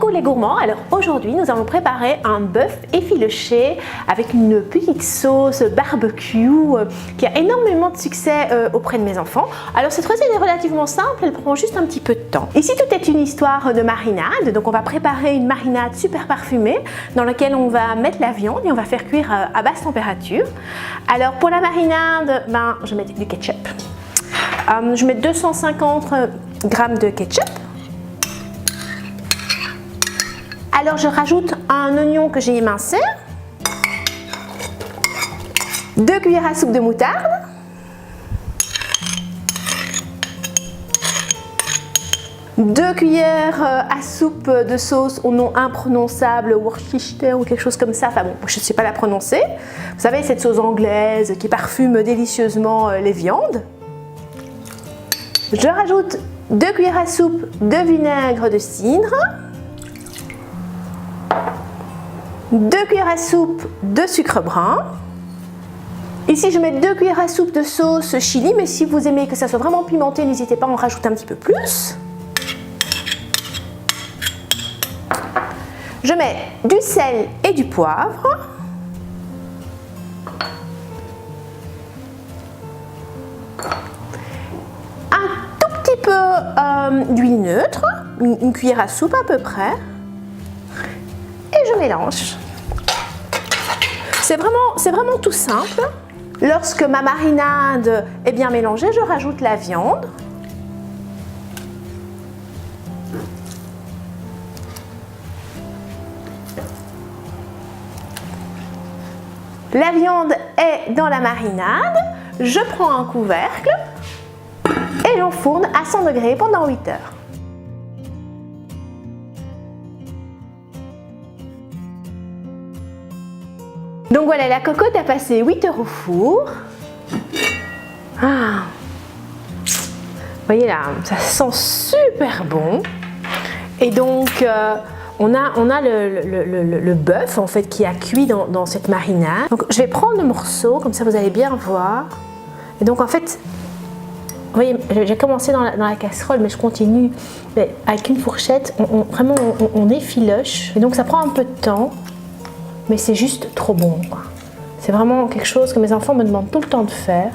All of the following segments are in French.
Coucou les gourmands, alors aujourd'hui nous allons préparer un bœuf effiloché avec une petite sauce barbecue qui a énormément de succès auprès de mes enfants. Alors cette recette est relativement simple, elle prend juste un petit peu de temps. Ici tout est une histoire de marinade, donc on va préparer une marinade super parfumée dans laquelle on va mettre la viande et on va faire cuire à basse température. Alors pour la marinade, je mets du ketchup. Je mets 250 g de ketchup. Alors je rajoute un oignon que j'ai émincé, 2 cuillères à soupe de moutarde, deux cuillères à soupe de sauce au nom imprononçable, Worcestershire ou quelque chose comme ça, enfin bon, je ne sais pas la prononcer. Vous savez, cette sauce anglaise qui parfume délicieusement les viandes. Je rajoute 2 cuillères à soupe de vinaigre de cidre, 2 cuillères à soupe de sucre brun. Ici, je mets 2 cuillères à soupe de sauce chili, mais si vous aimez que ça soit vraiment pimenté, n'hésitez pas à en rajouter un petit peu plus. Je mets du sel et du poivre. Un tout petit peu d'huile neutre, une cuillère à soupe à peu près. Et je mélange. C'est vraiment tout simple. Lorsque ma marinade est bien mélangée, je rajoute la viande. La viande est dans la marinade. Je prends un couvercle et j'enfourne à 100 degrés pendant 8 heures. Donc voilà, la cocotte a passé 8 heures au four. Vous voyez là, ça sent super bon. Et donc, on a le bœuf en fait qui a cuit dans cette marinade. Donc je vais prendre le morceau, comme ça vous allez bien voir. Et donc en fait, vous voyez, j'ai commencé dans la casserole, mais je continue. Mais avec une fourchette, on effiloche. Et donc ça prend un peu de temps. Mais c'est juste trop bon. C'est vraiment quelque chose que mes enfants me demandent tout le temps de faire.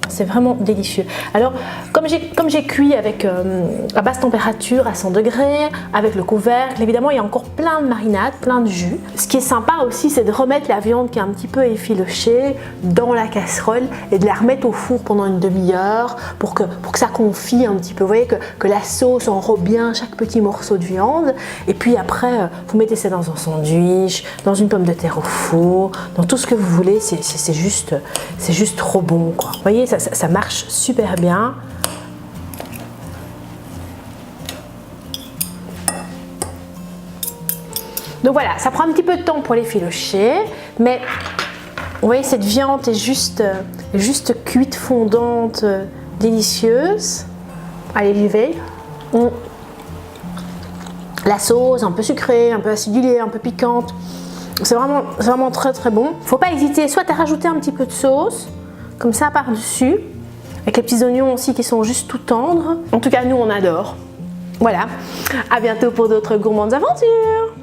C'est vraiment délicieux. Alors, comme j'ai cuit avec, à basse température, à 100 degrés, avec le couvercle, évidemment, il y a encore plein de marinade, plein de jus. Ce qui est sympa aussi, c'est de remettre la viande qui est un petit peu effilochée dans la casserole et de la remettre au four pendant une demi-heure pour que ça confie un petit peu. Vous voyez que la sauce enrobe bien chaque petit morceau de viande. Et puis après, vous mettez ça dans un sandwich, dans une pomme de terre au four, dans tout ce que vous voulez. C'est juste trop bon, quoi. Vous voyez, ça marche super bien. Donc voilà, ça prend un petit peu de temps pour l'effilocher, mais vous voyez, cette viande est juste cuite, fondante, délicieuse. Allez, j'y vais. La sauce, un peu sucrée, un peu acidulée, un peu piquante. C'est vraiment très très bon. Faut pas hésiter soit à rajouter un petit peu de sauce, comme ça par-dessus, avec les petits oignons aussi qui sont juste tout tendres. En tout cas, nous on adore. Voilà, à bientôt pour d'autres gourmandes aventures.